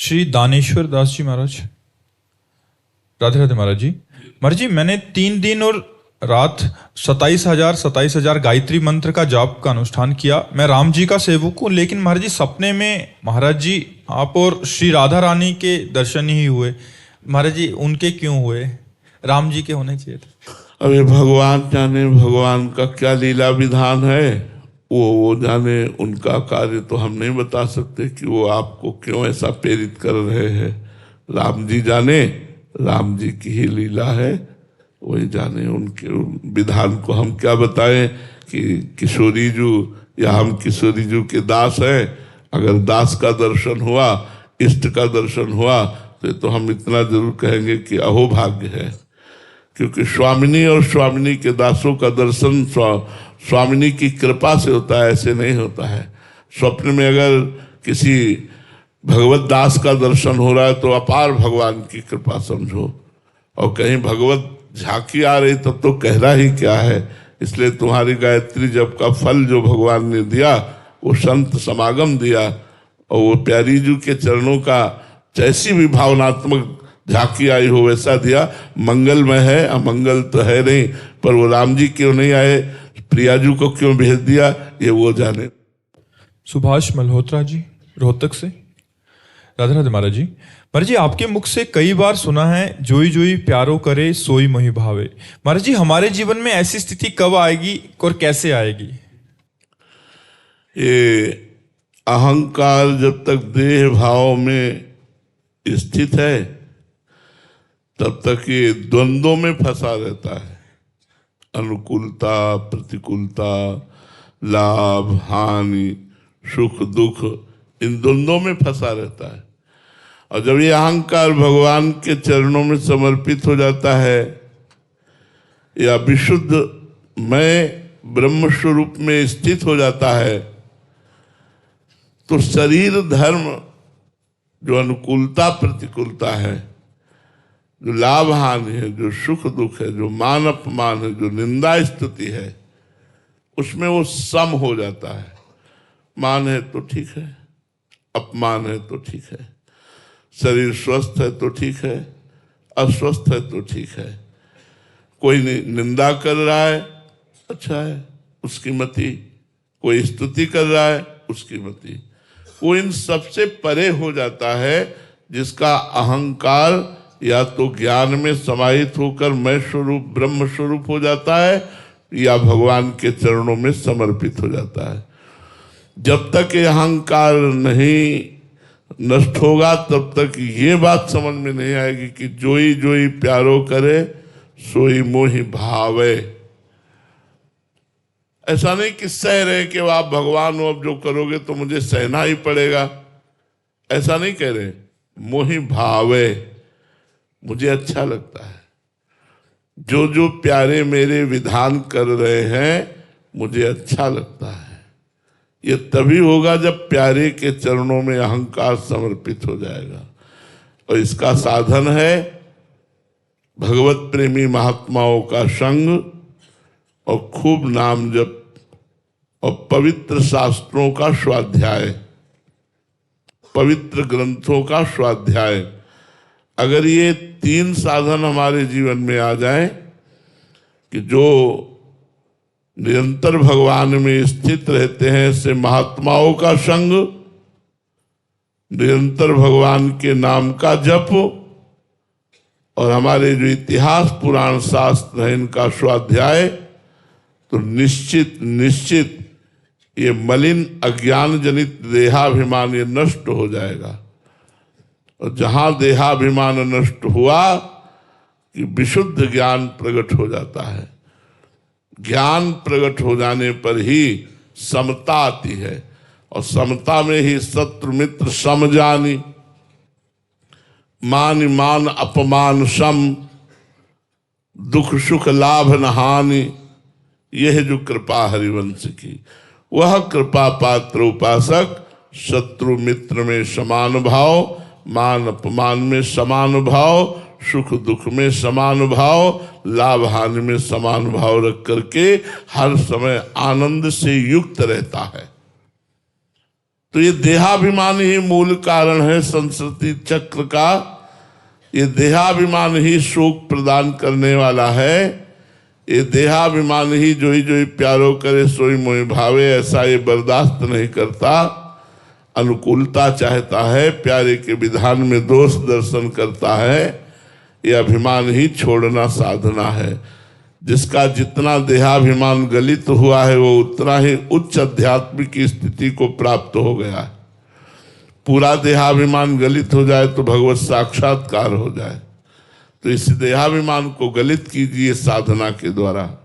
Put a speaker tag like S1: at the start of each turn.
S1: श्री दानेश्वर दास जी महाराज, राधे राधे महाराज जी। महाराज जी, मैंने 3 दिन और रात 27,000 गायत्री मंत्र का जाप का अनुष्ठान किया। मैं राम जी का सेवक हूँ, लेकिन महाराज जी सपने में महाराज जी आप और श्री राधा रानी के दर्शन ही हुए। महाराज जी उनके क्यों हुए? राम जी के होने चाहिए थे।
S2: अरे भगवान जाने भगवान का क्या लीला विधान है, वो जाने। उनका कार्य तो हम नहीं बता सकते कि वो आपको क्यों ऐसा प्रेरित कर रहे हैं। राम जी जाने, राम जी की ही लीला है, वही जाने। उनके विधान को हम क्या बताएं कि किशोरी जी या हम किशोरी जी के दास हैं। अगर दास का दर्शन हुआ, इष्ट का दर्शन हुआ, तो हम इतना जरूर कहेंगे कि अहो भाग्य है। क्योंकि स्वामिनी और स्वामिनी के दासों का दर्शन स्वामिनी की कृपा से होता है, ऐसे नहीं होता है। स्वप्न में अगर किसी भगवत दास का दर्शन हो रहा है तो अपार भगवान की कृपा समझो, और कहीं भगवत झांकी आ रही तब तो कहना ही क्या है। इसलिए तुम्हारी गायत्री जप का फल जो भगवान ने दिया वो संत समागम दिया, और वो प्यारी जी के चरणों का जैसी भी भावनात्मक झांकी आई हो वैसा दिया। मंगलमय है, अमंगल तो है नहीं, पर वो राम जी क्यों नहीं आए, प्रियाजू को क्यों भेज दिया, ये वो जाने।
S1: सुभाष मल्होत्रा जी, रोहतक से। राधे राधे महाराज जी। महाराज जी, आपके मुख से कई बार सुना है, जोई जोई प्यारो करे सोई मोहि भावे। महाराज जी, हमारे जीवन में ऐसी स्थिति कब आएगी और कैसे आएगी?
S2: ये अहंकार जब तक देह भाव में स्थित है तब तक ये द्वंद्वों में फंसा रहता है। अनुकूलता, प्रतिकूलता, लाभ हानि, सुख दुख, इन द्वंद्वों में फंसा रहता है। और जब ये अहंकार भगवान के चरणों में समर्पित हो जाता है या विशुद्ध मैं ब्रह्म स्वरूप में स्थित हो जाता है, तो शरीर धर्म जो अनुकूलता प्रतिकूलता है, जो लाभ हानि है, जो सुख दुख है, जो मान अपमान है, जो निंदा स्तुति है, उसमें वो सम हो जाता है। मान है तो ठीक है, अपमान है तो ठीक है, शरीर स्वस्थ है तो ठीक है, अस्वस्थ है तो ठीक है। कोई निंदा कर रहा है, अच्छा है, उसकी मति। कोई स्तुति कर रहा है, उसकी मति। वो इन सबसे परे हो जाता है जिसका अहंकार या तो ज्ञान में समाहित होकर मैं स्वरूप ब्रह्म स्वरूप हो जाता है, या भगवान के चरणों में समर्पित हो जाता है। जब तक ये अहंकार नहीं नष्ट होगा तब तक ये बात समझ में नहीं आएगी कि जोई जोई प्यारो करे सोई मोहि भावे। ऐसा नहीं कि सह रहे कि आप भगवान हो, अब जो करोगे तो मुझे सहना ही पड़ेगा, ऐसा नहीं कह रहे। मोहि भावे, मुझे अच्छा लगता है, जो जो प्यारे मेरे विधान कर रहे हैं मुझे अच्छा लगता है। ये तभी होगा जब प्यारे के चरणों में अहंकार समर्पित हो जाएगा। और इसका साधन है भगवत प्रेमी महात्माओं का संग और खूब नाम जप और पवित्र शास्त्रों का स्वाध्याय, पवित्र ग्रंथों का स्वाध्याय। अगर ये 3 साधन हमारे जीवन में आ जाए कि जो निरंतर भगवान में स्थित रहते हैं, से महात्माओं का संग, निरंतर भगवान के नाम का जप, और हमारे जो इतिहास पुराण शास्त्र है इनका स्वाध्याय, तो निश्चित निश्चित ये मलिन अज्ञान जनित देहाभिमान ये नष्ट हो जाएगा। और जहां देहाभिमान नष्ट हुआ कि विशुद्ध ज्ञान प्रकट हो जाता है। ज्ञान प्रकट हो जाने पर ही समता आती है, और समता में ही शत्रु मित्र सम जानी, मान मान अपमान सम, दुख सुख लाभ न हानि। यह जो कृपा हरिवंश की, वह कृपा पात्र उपासक शत्रु मित्र में समान भाव, मान अपमान में समान भाव, सुख दुख में समान भाव, लाभ हानि में समान भाव रख करके हर समय आनंद से युक्त रहता है। तो ये देहाभिमान ही मूल कारण है संस्कृति चक्र का। ये देहाभिमान ही सुख प्रदान करने वाला है। ये देहाभिमान ही जोई जोई प्यारो करे सोई मोहि भावे, ऐसा ये बर्दाश्त नहीं करता, अनुकूलता चाहता है, प्यारे के विधान में दोष दर्शन करता है। ये अभिमान ही छोड़ना साधना है। जिसका जितना देहाभिमान गलित हुआ है वो उतना ही उच्च आध्यात्मिक स्थिति को प्राप्त हो गया है। पूरा देहाभिमान गलित हो जाए तो भगवत साक्षात्कार हो जाए। तो इस देहाभिमान को गलित कीजिए साधना के द्वारा।